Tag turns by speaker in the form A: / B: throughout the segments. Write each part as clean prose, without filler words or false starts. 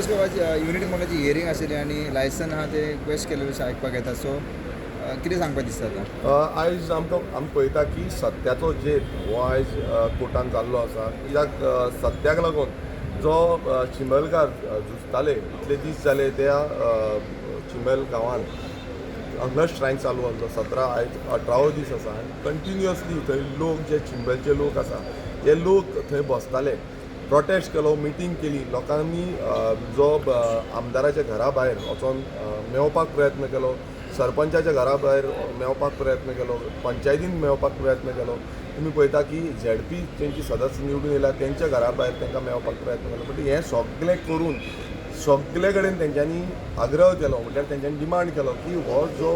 A: निलेश बाबा unity मॉलाची hearing आशिल्ली आनी लायसन आहा ते क्वेस्ट केलेले आयकपाक येता. सो कितें सांगपाक दिसता आतां?
B: आयज आमी पळयता की सत्याचो जेल हो आयज कोर्टान जाल्लो आसा. कित्याक सत्याक लागून जो चिंबलकार झुजताले इतले दीस जाले त्या चिंबल गांवांत हंगर स्ट्रायक चालू आसलो. 17 आयज 18वो दीस आसा आनी कंटिन्युअसली थंय लोक जे चिंबलचे लोक आसा हे लोक थंय बसताले, प्रोटेस्ट केलो, मिटींग केली. लोकांनी जो आमदाराच्या घरा भायर वचोन मेवपाक प्रयत्न केलो, सरपंचाच्या घरा भायर मेवपाक प्रयत्न केलो, पंचायतीन मेवपाक प्रयत्न केलो. तुमी पळयता की झेडपी तेंची सदस्य निवडून येयला तेंच्या घरा भायर तांकां मेवपाक प्रयत्न केलो. बट हें सगळें करून सगळे कडेन तेंच्यांनी आग्रह केलो, म्हटल्यार तेंच्यांनी डिमांड केलो की हो जो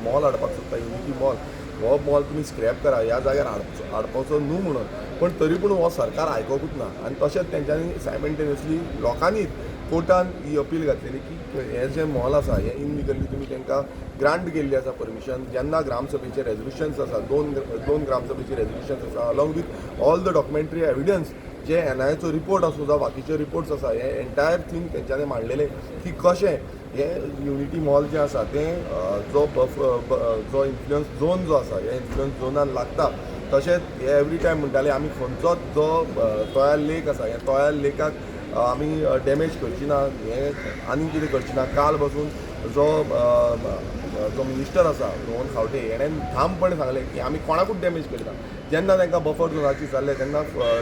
B: मॉल हाडपाक सोदता युनिटी मॉल, हो मॉल तुमी स्क्रॅप करा, ह्या जाग्यार हाडपाचो न्हू म्हणून. पण तरी पूण हो सरकार आयकोकूच ना. आनी तशेंच तेंच्यांनी सायमल्टेनियसली लोकांनीच कोर्टान ही अपील घातलेली की हें जें मॉल आसा हें इनलिगली तुमी तांकां ग्रांट केल्ली आसा परमिशन. जेन्ना ग्रामसभेचे रेजोल्युशन्स आसा, दोन ग्रामसभेचे रेजोल्युशन्स आसा along with all the documentary evidence, जे एनआयएचो रिपोर्ट आसूं जावं बाकीचे रिपोर्ट्स आसा, हे एंटायर थिंग तेंच्यांनी मांडलेले की कशें हें युनिटी मॉल जें आसा तें जो इन्फ्लुयन्स झोन जो आसा हे इन्फ्लुयन्स झोनान लागता. तशेंच हे एवरी टायम म्हणटाले आमी खंयचोच जो तोयार लेक आसा हे तोयार लेकाक आमी डॅमेज करची ना, हें आनी कितें करची ना. काल बसून जो मिनिस्टर आसा रोहन खावटे हेणें ठामपणे सांगलें की आमी कोणाकूच डॅमेज करना. जेन्ना तांकां बफर झोनाची जाल्ले तेन्ना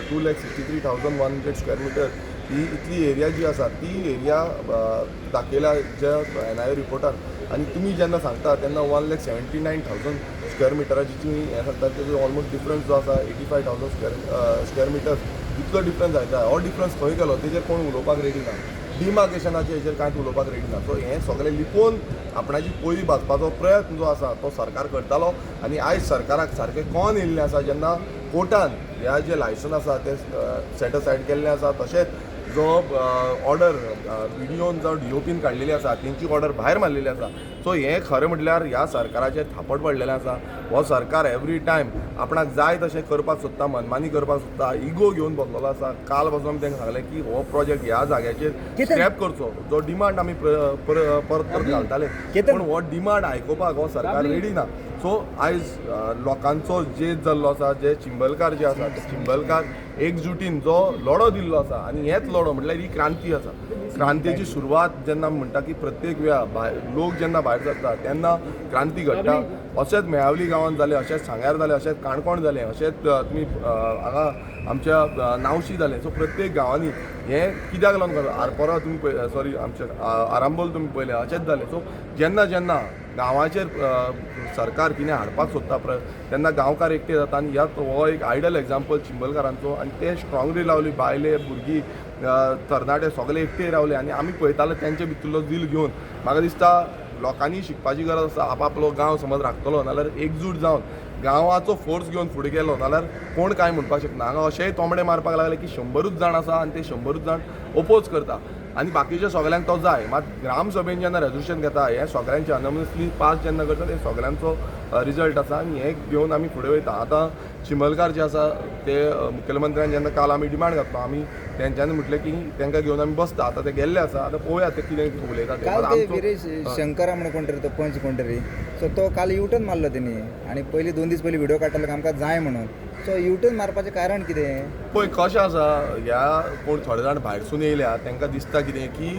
B: 2,63,100 स्क्वेअर मिटर ही इतली एरिया जी आसा ती एरिया दाखयल्या ज्या एनआयए रिपोर्टान. आनी तुमी जेन्ना सांगता तेन्ना 1,79,000 स्क्वेअर मिटराची तुमी हें सांगता तेजो ऑलमोस्ट डिफरन्स जो आसा 85,000 स्क्वेअर मिटर्स इतलो डिफरन्स जाता. हो डिफरन्स खंय गेलो तेजेर कोण उलोवपाक रेडी ना. डिमार्केशनाचे हेजेर कांयच उलोवपाक रेडी ना. सो हें सगळें लिपोवन आपणाची पोळी भाजपाचो प्रयत्न जो आसा तो सरकार करतालो. आनी आयज सरकाराक सारकें कळोन येयल्लें आसा जेन्ना कोर्टान ह्या जे लायसन आसा ते सेट असायड केल्लें आसा. तशेंच जो ऑर्डर व्हिडियोन जावं डीओपीन काडलेली आसा तेंची ऑर्डर भायर मारलेली आसा. सो हें खरें म्हटल्यार ह्या सरकाराचेर थापट पडलेलें आसा. हो सरकार एवरी टायम आपणाक जाय तशें करपाक सोदता, मनमानी करपाक सोदता, इगो घेवन बसलेलो आसा. काल पासून आमी तांकां सांगलें की हो प्रोजेक्ट ह्या जाग्याचेर स्क्रॅप करचो, जो डिमांड आमी परत घालताले. पूण हो डिमांड आयकोपाक हो सरकार रेडी ना. सो आयज लोकांचो जेद जाल्लो आसा. जे चिंबलकार जे आसा ते चिंबलकार एकजुटीन जो लढो दिल्लो आसा आनी हेच लढो म्हटल्यार ही क्रांती आसा. क्रांतीची सुरवात जेन्ना म्हणटा की प्रत्येक वेळा लोक जेन्ना भायर सरता तेन्ना क्रांती घडटा. अशेंच मेळावली गांवांत जालें, अशेंच सांग्यार जालें, अशेंच काणकोण जालें, अशेंच तुमी हांगा आमच्या नावशी जालें. सो प्रत्येक गांवांनी हें कित्याक लागून करता. आरपोरा तुमी सॉरी आमच्या आरांबोल तुमी पळयलें अशेंच जालें. सो जेन्ना जेन्ना गांवाचेर सरकार कितें हाडपाक सोदता तेन्ना गांवकार एकटे जाता. आनी हो एक आयडल एग्जाम्पल चिंबलकारांचो. आनी ते स्ट्रॉंगली रावली, बायले भुरगीं तरणाटे सगळे एकटे रावले. आनी आमी पळयताले तेंचे भितरलो दिल घेवन. म्हाका दिसता लोकांनी शिकपाची गरज आसा. आपापलो गांव समज राखतलो नाल्यार एकजूट जावन गांवाचो फोर्स घेवन फुडें गेलो नाल्यार कोण कांय म्हणपाक शकना. हांगा अशेंय तोंबडे मारपाक लागले की 100च जाण आसा आनी ते 100च जाण ओपोज करता आनी बाकीच्या सगळ्यांक तो जाय. मात ग्रामसभेन जेन्ना रेजोल्युशन घेता हे सगळ्यांचे अनॉनिमसली पास जेन्ना करता ते सगळ्यांचो रिजल्ट आसा आनी हें घेवन आमी फुडें वयता. आतां चिंबलकार जे आसा ते मुखेलमंत्र्यान जेन्ना काल आमी डिमांड घातलो आमी तेंच्यांनी म्हटलें की तांकां घेवन आमी बसता. आतां ते गेल्ले आसा. आतां पळोवया ते कितें उलयता ते.
A: काल ते विरेश शंकरा म्हणून कोण तरी तो पंच कोण तरी, सो तो काल युटर्न मारलो तेणी आनी पयलीं 2 दीस पयलीं व्हिडिओ काडटालो आमकां जाय म्हणून. सो युटर्न मारपाचें कारण कितें?
B: पळय कशें आसा, ह्या कोण थोडे जाण भायरसून येयल्या तांकां दिसता कितें की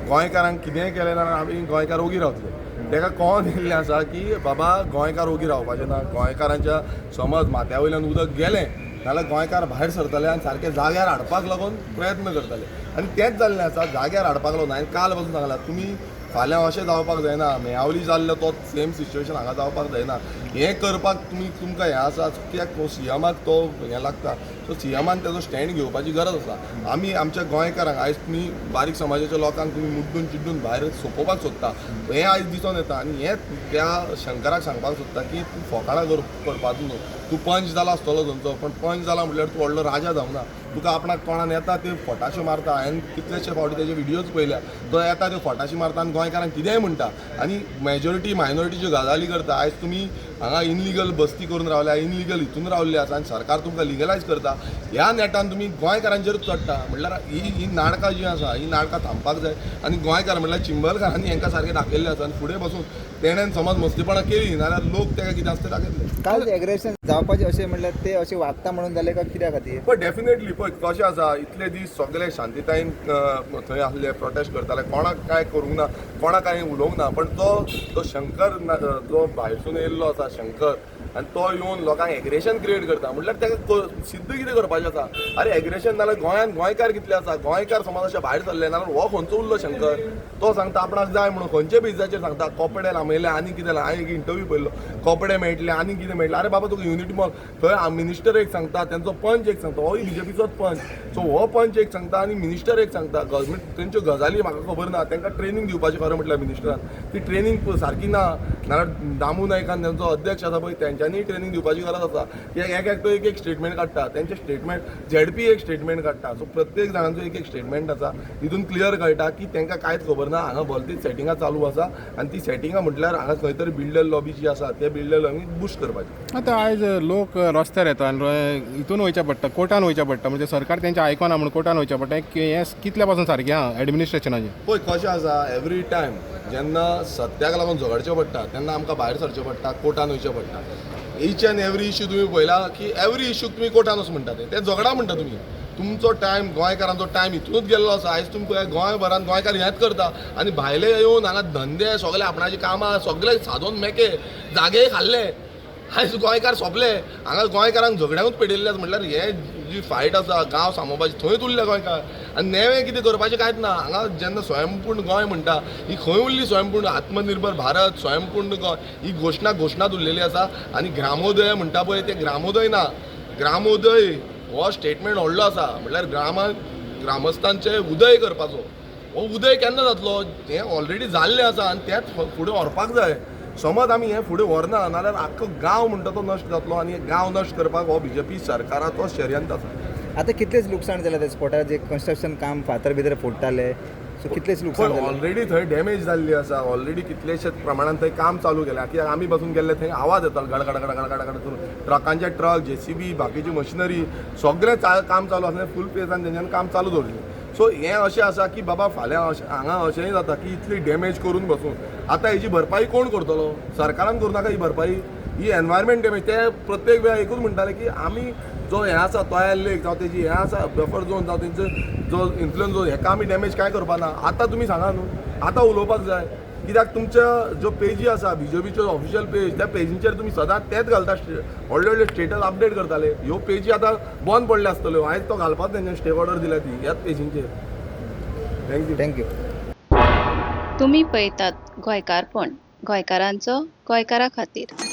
B: गोंयकारांक कितेंय केलें जाल्यार आमी गोंयकार ओगी रावतले. ताका कळोन येयल्लें आसा की बाबा गोंयकार ओगी रावपाचें ना. गोंयकारांच्या समज माथ्या वयल्यान उदक गेलें नाल्यार गोंयकार भायर सरतले आनी सारके जाग्यार हाडपाक लागून प्रयत्न करतले. आनी तेंच जाल्लें आसा. जाग्यार हाडपाक लागून हांवें काल पासून सांगलां तुमी फाल्यां अशें जावपाक जायना. मेयावली जाल्लो तो सेम सिच्युएशन हांगा जावपाक जायना. हें करपाक तुमकां हें आसा कित्याक सीएमाक तो हें लागता. सो सीएमान तेजो स्टँड घेवपाची गरज आसा. आमी आमच्या गोंयकारांक आयज तुमी बारीक समाजाच्या लोकांक तुमी मुड्डून चिड्डून भायर सोंपोवपाक सोदता. हें आयज दिसून येता आनी हेंच त्या शंकराक सांगपाक सोदता की तूं फकाणां करपाचो न्हू. तूं पंच जाला आसतलो थंयचो पण पंच जाला म्हटल्यार तूं व्हडलो राजा जावना. तुका आपणाक तोंडान येता ते फटाशे मारता. हांवें कितलेशे फावटी तेजे व्हिडियोज पळयल्या. तो येता त्यो फटाशे मारता आनी गोंयकारांक कितेंय म्हणटा आनी मेजॉरिटी मायनॉरिटीच्यो गजाली करता. आयज तुमी हांगा इनलिगल बस्ती करून रावल्या इनलिगल हितून रावल्ले आसा आनी सरकार तुमकां लिगलायज करता ह्या नेटान तुमी गोंयकारांचेरूच चडटा म्हटल्यार ही नाटकां जी आसा ही नाटकां थांबपाक जाय आनी गोंयकार म्हटल्यार चिंबलकारांनी हांकां सारकें दाखयल्लें आसा आनी फुडें बसून तेणेन समज मस्तीपणां केली नाल्यार लोक ताका कितें आसता ते दाखयतले
A: काल एग्रेशन जावपाचें अशें म्हणल्यार ते अशें वागता म्हणून जालें काय कित्या खातीर
B: पण डेफिनेटली पळय कशें आसा इतले दीस सगळे शांतीतायेन थंय आसले प्रोटेस्ट करताले कोणाक काय करूंक ना कोणाक काय उलोवंक ना पण तो शंकर जो भायरसून येयल्लो आसा शंकर आनी तो येवन लोकांक एग्रेशन क्रिएट करता म्हटल्यार ताका सिद्ध कितें करपाचें आसा अरे एग्रेशन नाल्यार गोंयान गोंयकार कितले आसा गोंयकार समज अशें भायर सरले नाल्यार हो खंयचो उरलो शंकर तो सांगता आपणाक जाय म्हणून खंयचे बेजाचेर सांगता कपडे लांबयले आनी कितें हांवें एक इंटरव्यू पळयलो कपडे मेळटले आनी कितें मेळटलें अरे बाबा तुका युनिटी मॉल थंय मिनिस्टर एक सांगता तेंचो पंच एक सांगता होय बीजेपीचोच पंच सो हो पंच एक सांगता आनी मिनिस्टर एक सांगता गव्हर्मेंट तेंच्यो गजाली म्हाका खबर ना तांकां ट्रेनींग दिवपाचें खरें म्हटल्यार मिनिस्टरान ती ट्रेनींग सारकी ना नाल्यार दामू नायकान तेंचो अध्यक्ष आसा पळय तेंच्यांनी ट्रेनींग दिवपाची गरज आसा कित्याक एक एक स्टेटमेंट काडटा तेंचे स्टेटमेंट झेडपी एक स्टेटमेंट काडटा सो प्रत्येक जाणांचो एक स्टेटमेंट आसा तितून क्लियर कळटा की तांकां कांयच खबर ना हांगा भलतीच सेटिंगां चालू आसा आनी ती सेटिंगां म्हटल्यार हांगा खंय तरी बिल्डर लॉबी जी आसा त्या बिल्डर लॉबी बुश करपाची
C: आतां आयज लोक रस्त्यार येता आनी हितून वयचें पडटा कोर्टान वयचें पडटा म्हणजे सरकार तेंचें आयकना म्हणून कोर्टान वयचें पडटा हें कितल्या पासून सारकें आहा एडमिनिस्ट्रेशनाचें
B: पळय कशें आसा एवरी टायम जेन्ना सत्याक लागून झगडचें पडटा तेन्ना आमकां भायर सरचें पडटा कोर्टान वयचें पडटा ईच एंड एवरी इश्यू तुमी पळयला की एवरी इश्यूक तुमी कोर्टान वच म्हणटा ते झगडा म्हणटा तुमी तुमचो टायम गोंयकारांचो टायम हितूनच गेल्लो आसा आयज तुमकां गोंयभरान गोंयकार हेंच करता आनी भायले येवन हांगा धंदे सगळे आपणाची कामां सगळे सादोन मेके जागे खाल्ले आयज गोंयकार सोंपले हांगा गोंयकारांक झगड्यांकूच पेटयल्ले म्हटल्यार हे जी फायट आसा गांव सामोवपाची थंयच उरले गोंयकार आनी नेवें कितें करपाचें कांयच ना हांगा जेन्ना स्वयंपूर्ण गोंय म्हणटा ही खंय उरली स्वयंपूर्ण आत्मनिर्भर भारत स्वयंपूर्ण गोंय ही घोशणाच उरलेली आसा आनी ग्रामोदय म्हणटा पळय ते ग्रामोदय ना ग्रामोदय हो स्टेटमेंट व्हडलो आसा म्हटल्यार ग्रामस्थांचे उदय करपाचो हो उदय केन्ना जातलो हें ऑलरेडी जाल्लें आसा आनी तेंच फुडें व्हरपाक जाय समज आमी हें फुडें व्हरना नाल्यार आख्खो गांव म्हणटा तो नश्ट जातलो आनी गांव नश्ट करपाक हो बीजेपी सरकाराचो षडयंत्र आसा
A: आतां कितलेच लुकसाण जालें त्या स्पॉटार जे कन्स्ट्रक्शन काम फातर भितर फोडटाले सो कितलेच लुकसाण जालें
B: ऑलरेडी थंय डॅमेज जाल्ली आसा ऑलरेडी कितलेशेच प्रमाणात थंय काम चालू केल्या कित्याक आमी बसून गेल्ले थंय आवाज येतालो गडगड करून ट्रकांचे ट्रक JCB बाकीची मशिनरी सगळें काम चालू आसलें फूल पेसान तेंच्यानी काम चालू दवरलें सो हें अशें आसा की बाबा फाल्यां हांगा अशेंय जाता की इतली डॅमेज करून बसून आतां हेजी भरपाई कोण करतलो सरकारान करूं नाका ही भरपाई ही एनवायरमेंट डॅमेज ते प्रत्येक वेळा एकूच म्हणटाले की आमी जो हें आसा तोयार लेक जावं तेजी हें आसा बफर झोन जावं तेंचो जो इन्फ्लुएन्स झोन हेका आमी डॅमेज कांय करपाना आतां तुमी सांगा न्हू आतां उलोवपाक जाय कित्याक तुमच्या जो पेजी आसा बीजेपीच्यो ऑफिशियल पेज त्या पेजींचेर तुमी सदांच तेंच घालता व्हडले व्हडले स्टेटस अपडेट करताले ह्यो पेजी आतां बंद पडले आसतल्यो आयज तो घालपाक तेंच्यानी स्टे ऑर्डर दिल्या ती ह्याच पेजींचेर
A: थँक्यू
D: तुम्ही पळयतात गोंयकारपण गोंयकारांचो गोंयकारा खातीर